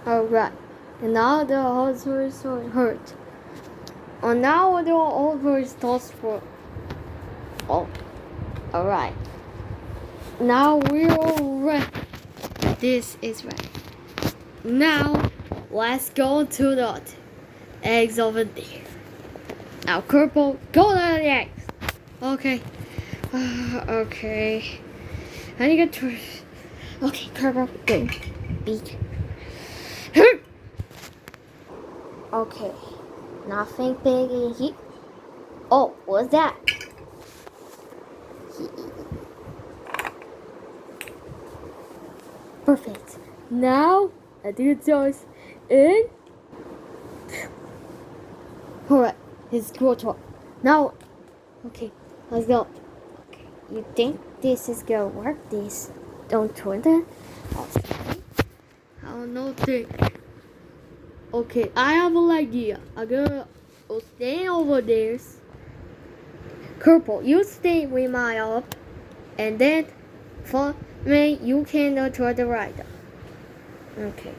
Alright. And now the horse hurt. And now the over starts for. Oh. Alright. Now we're all ready. This is ready. Now, let's go to the eggs over there. Now, Purple, go to the eggs. Okay. Okay. I need to. Okay, Purple, go. Beat. Okay. Nothing big in here. Oh, what's that? Perfect. Now, I do the toes in. Alright, it's your turn. Now, okay, let's go. Okay, you think this is gonna work? This don't turn it. I don't know. Okay, I have an idea. I'm gonna stay over there. Purple, you stay with my up, and then for me, you can turn the right. Okay,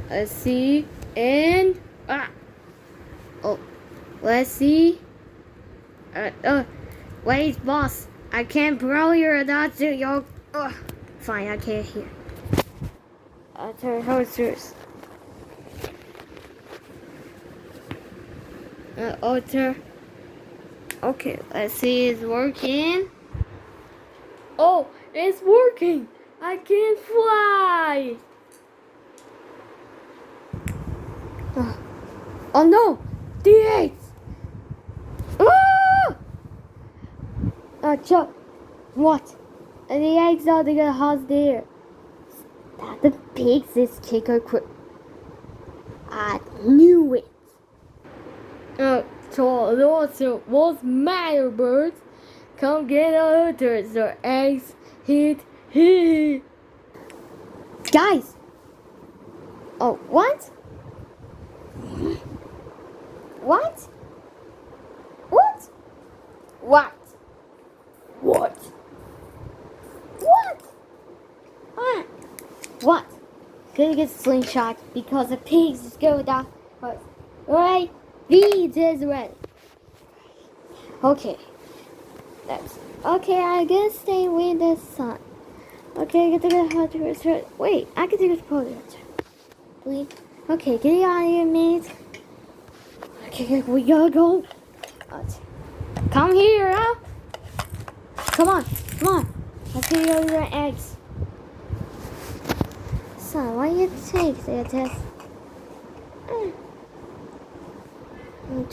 let's see, and oh, let's see. Wait, boss, I can't blow your that to your. Fine, I can't hear. Turn horses. Alter. Okay, let's see, it's working. Oh, it's working! I can fly! Oh no! The eggs! Chuck, what? The eggs are the house there. That the pigs is kicker quick. I knew it. So what's matter, birds? Come get our turds or eggs. Hit. Guys! Oh, what? What? What? What? What? What? What? Gonna get slingshot because the pigs is going down. Right? Beads is ready. Okay. That's okay. I guess stay with the sun. Okay, get to the hot. Wait, I can take a photo. Please. Okay, get out of here, mate. Okay, we gotta go. Come here, huh? Come on. Let's get you your eggs. Son, why you take the test?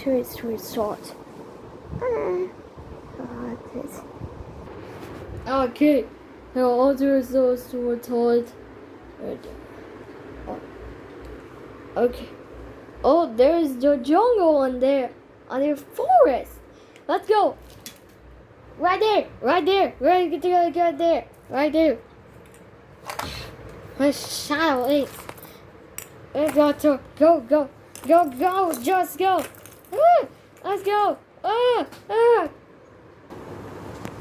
It's too short. Okay, the order is those were told. Okay. Oh, there's the jungle in there. On the forest. Let's go. Right there. Right there. Right there. Right there. My shadow is. Let's go. Go. Just go. Let's go.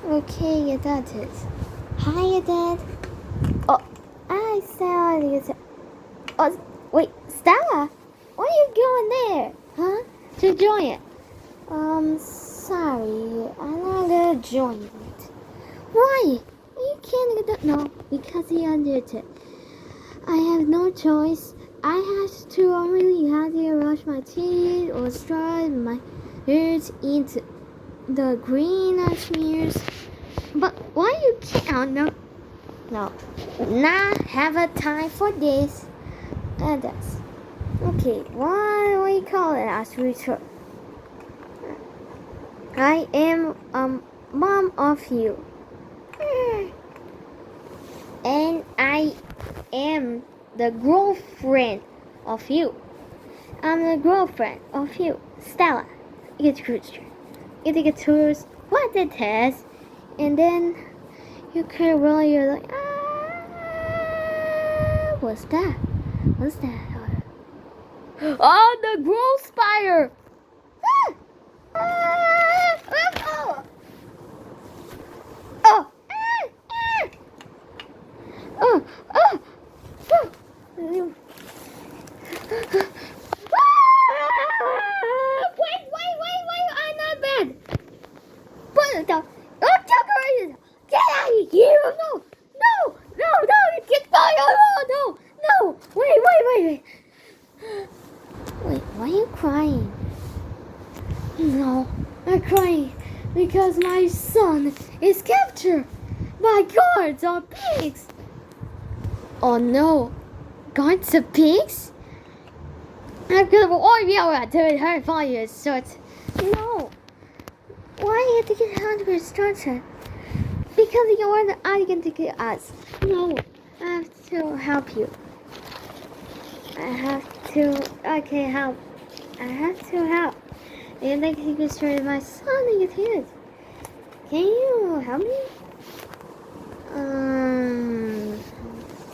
Okay, your dad is. Hi, your dad. Oh, I saw you. Oh, wait, Stella. Why are you going there? Huh? To join it. Sorry. I'm not gonna join it. Why? You can't get that. No, because he ended it. I have no choice. I have to only have to brush my teeth or stride my ears into the green smears. But why you can't? No. Not have a time for this. That's okay. What do we call it as return? I am mom of you, and I am the girlfriend of you. I'm the girlfriend of you, Stella. You get to choose what it is, and then you can roll your like. What's that? Oh, the growth spider! Wait, I'm not bad. But don't get out of here. No, get by. No. Wait. Wait, why are you crying? No, I'm crying because my son is captured by guards or pigs. Oh no, guards or pigs? I'm gonna warn you about doing her for you, short. No. Why do you have to get hungry, Starter? Because you're the alien to get us. No, I have to help you. Okay, help. I have to help. And I can destroy my son and get hit. Can you help me?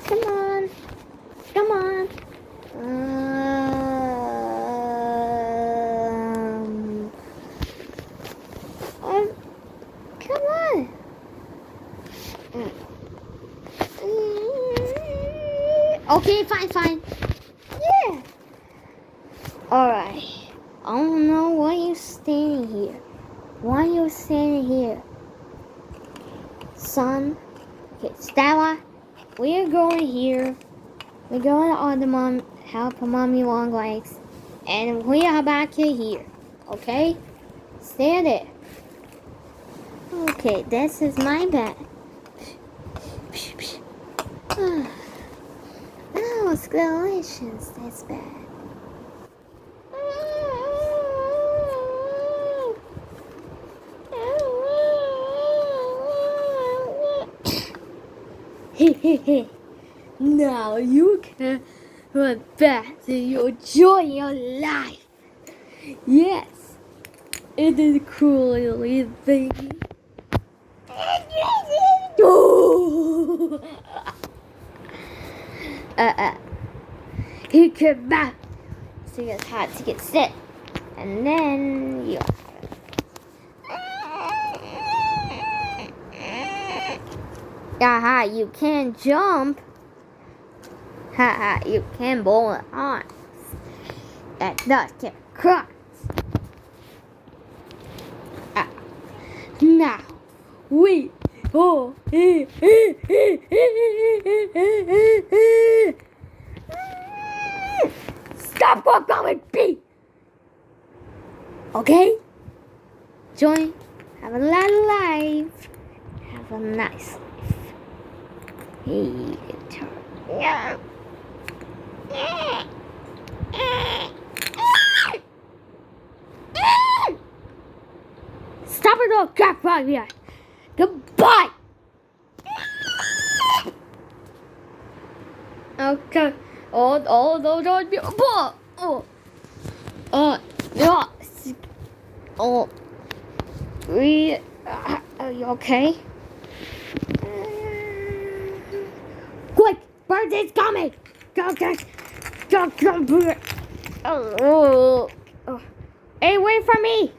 Come on. Come on. Okay, fine. Yeah. Alright. I don't know why you're standing here. Why you standing here? Son. Okay, Stella. We're going here. We're going on the mom help mommy long legs. And we are back here. Okay? Stay there. Okay, this is my bed. Oh, it's delicious. That's bad. Now you can go back to your joy in your life. Yes, it is cruelly baby. He came back. So you had to get sick. And then you you can jump. You can bowl arms. That does get cross. Now we go. Stop going B. Okay? Join. Have a lot of life. Have a nice life. Hey, guitar. Yeah. Stop it all, crap right here. Goodbye. Okay. Are you okay? Quick, bird is coming. Go. Oh. Hey, wait for me.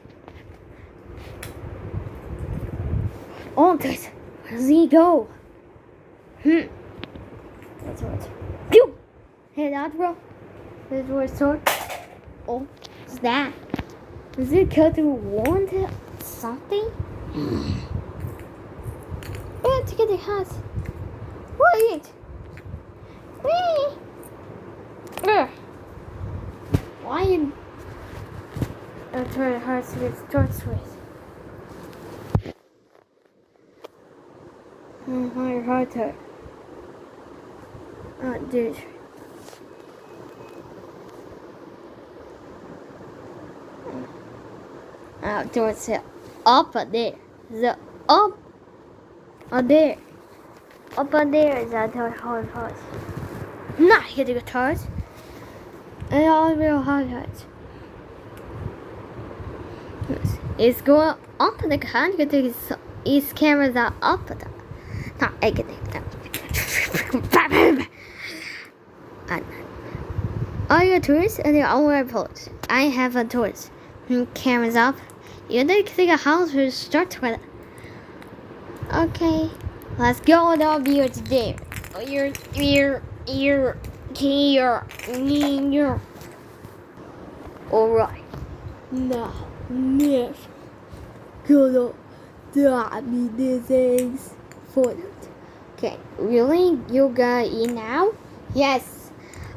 Oh, this. Where does he go? That's right. Pew! Hey, that bro. This was sword. Oh, what's that? Is it cut through wanted something? We have to get the house. Wait. Why in a turret hearts with starts with? My heart hurt. Oh, dude. Towards it. Up there. The up there. Up there is that hard heart. Not hitting the guitars. And all real hard hearts. It's going up in the hand. His cameras are up at that. Not again. All your tourists and your own airports. I have a tourist. Cameras up. You think a house will start with it. Okay. Let's go on our view today. You're Here. Alright. Now, Niff. Gonna drop me these eggs for it. Okay, really? You gonna eat now? Yes,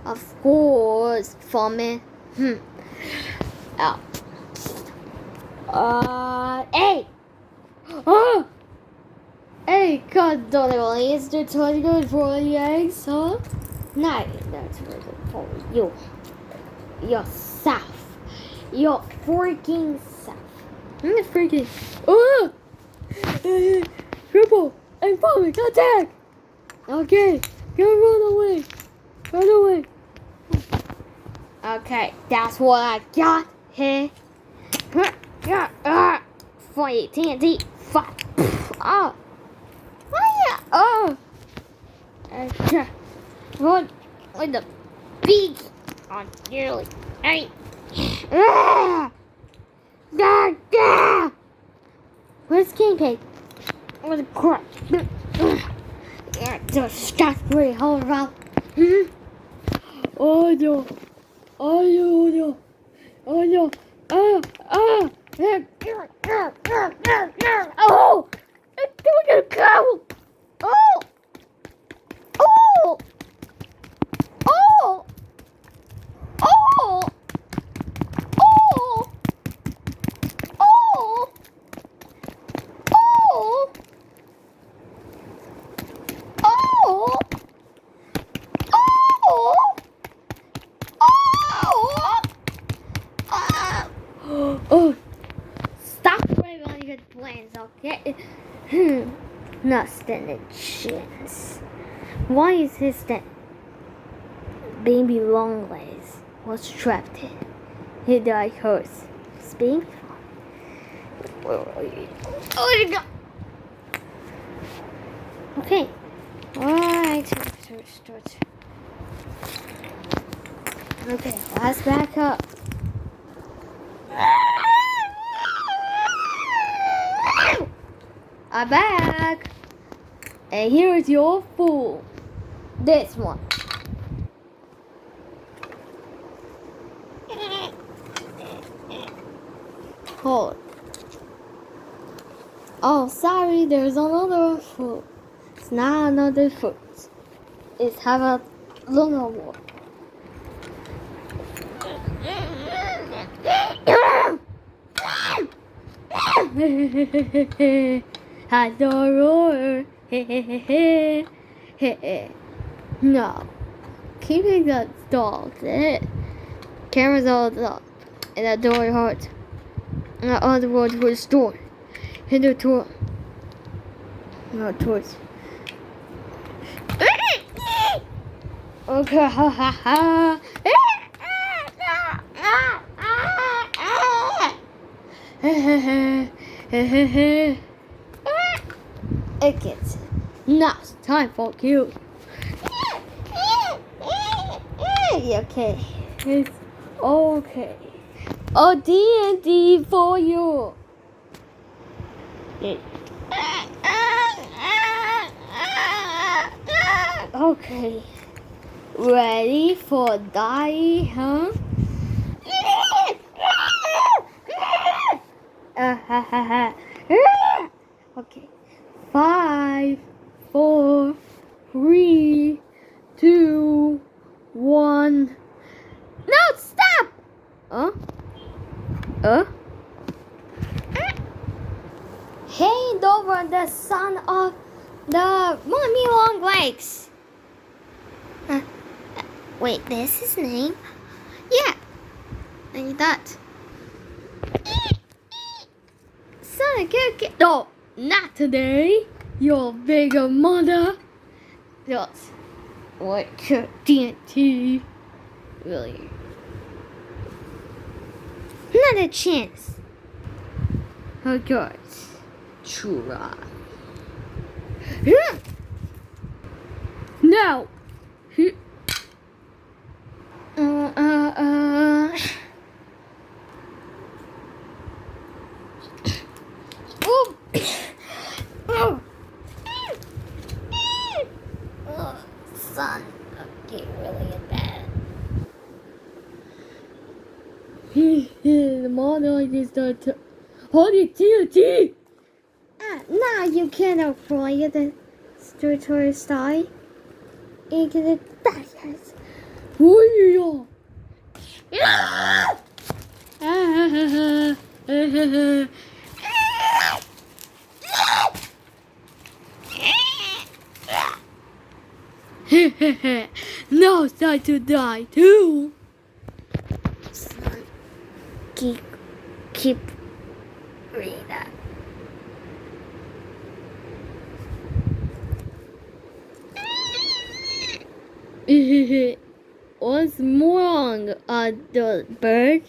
of course, for me. Oh. Hey! Oh! Hey, God, totally. Is the totally good for the eggs, huh? No, that's really good for you. Yourself. Your freaking self. I'm the freaking. Oh! Triple! I'm falling! Attack! Okay, go run away! Run away! Okay, that's what I got here. Fight TNT! Fuck! Oh! Oh! Run with the beak on nearly. Hey! Where's King Cake? Where's the crap? Just pretty hold around. Oh no! Oh no! Oh no! Oh! Oh! Oh! I'm doing a cow! Oh! Oh! Oh! Oh! Oh! Oh! Oh! Oh! Oh! Oh! Stop playing on your plans, okay? Not standing a chance. Why is his that baby long legs was trapped in? He died hurts. Speak. Oh my God. Okay. Alright. Start. Okay, let's back up. I'm back. And here is your food. This one. Hold. Oh, sorry, there's another food. It's not another food. It's have a lunar war. Adore. No. Keeping the dogs. Cameras all up. And the door hurt. And the other words were stored. Hit the door. No, towards. Okay, ha ha ha. It gets now it's time for you. Okay, it's okay. Oh, D&D for you. Okay, ready for die, huh? Okay. 5, 4, 3, 2, 1. No, stop! Hand over the son of the Mommy Long Legs. Wait, that's his name? Yeah. Like that. Son, get. No, not today. Your bigger mother. Just what TNT. Really. Not a chance. Oh God. Try. No. Son, okay, really bad. The model is the holy TNT. Now you can apply the structure style. You can backwards. Oh yeah. Now it's time to die too. Son, keep reading that. What's wrong, the bird?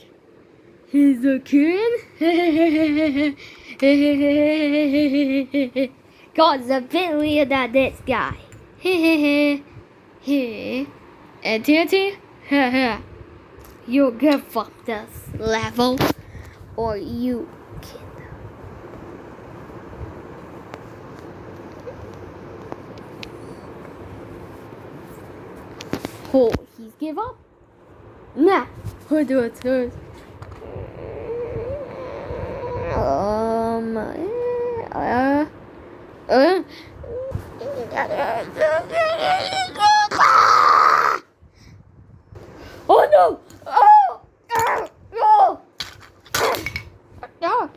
He's a kid? God's a bit weird at this guy. And TNT? You'll get from this level, or you can. Oh, he's give up? Nah, who do it first? Oh no! Oh! No!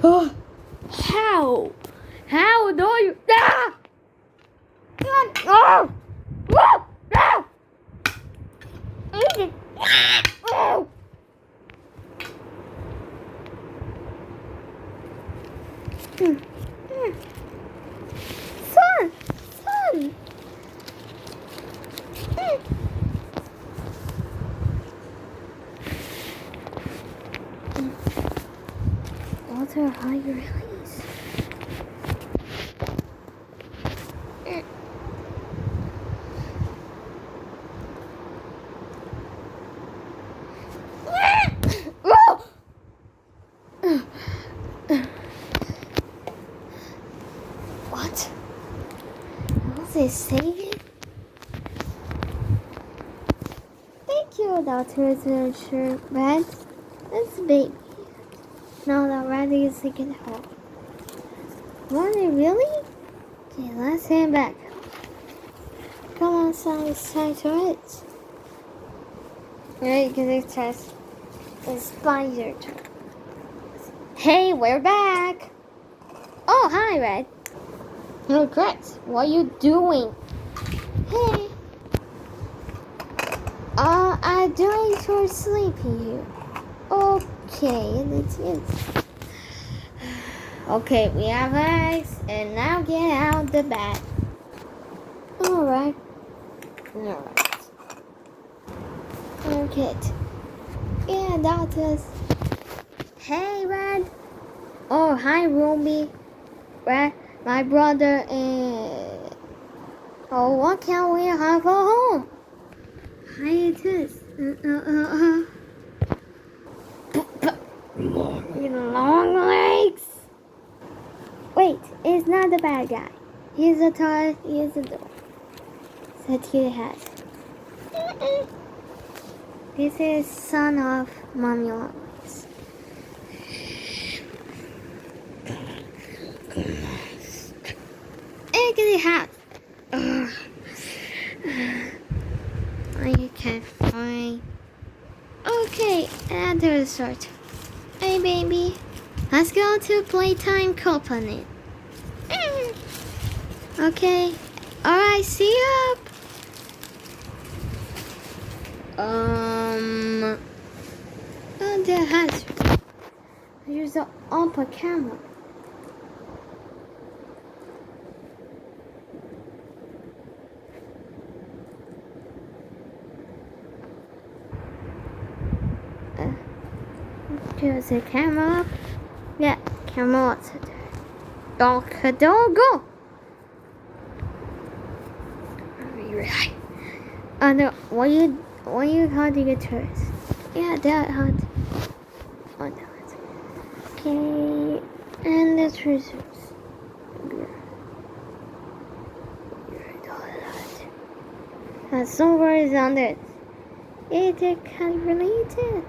Oh! How? How do you? Ah! Oh! Oh! Oh! Oh! Son! Son! Water high release. What? Was it saving? Thank you, Dr. Searcher. Red, this baby. Now that Red is taken home. Was it really? Okay, let's head back. Come on, son, it's time to it. Right, because it's just a spider turn. Hey, we're back. Oh, hi, Red. Oh, great. What are you doing? Hey. I'm doing for sleeping here. Okay, that's it. Okay, we have eggs, and now get out the bed. Alright. Okay. Yeah, that's us. Hey, Red. Oh, hi, Ruby. Red, my brother, and... Oh, what can we have for home? Hi, it is. Long legs. Wait, it's not the bad guy. He's a toy. He's a dog. That he has. This is son of Mommy Longlegs. Egg hat. I can't find. Okay, and there's sort. Hey, baby. Let's go to Playtime Company. Okay. Alright, see you up. Oh, there has. Here's the upper camera. There's a camera up. Yeah, camera up. Don't go. No, what you hunting a tourist? Yeah, that hunt. Oh no. Okay, and the treasures. has no worries on it. It can relate it.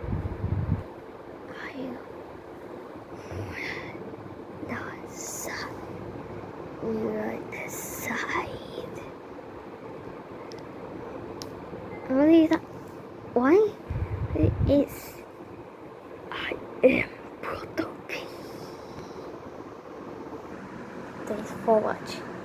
I not side. We are the side. Only that. Why? It is. I am Proto P. Thanks for watching.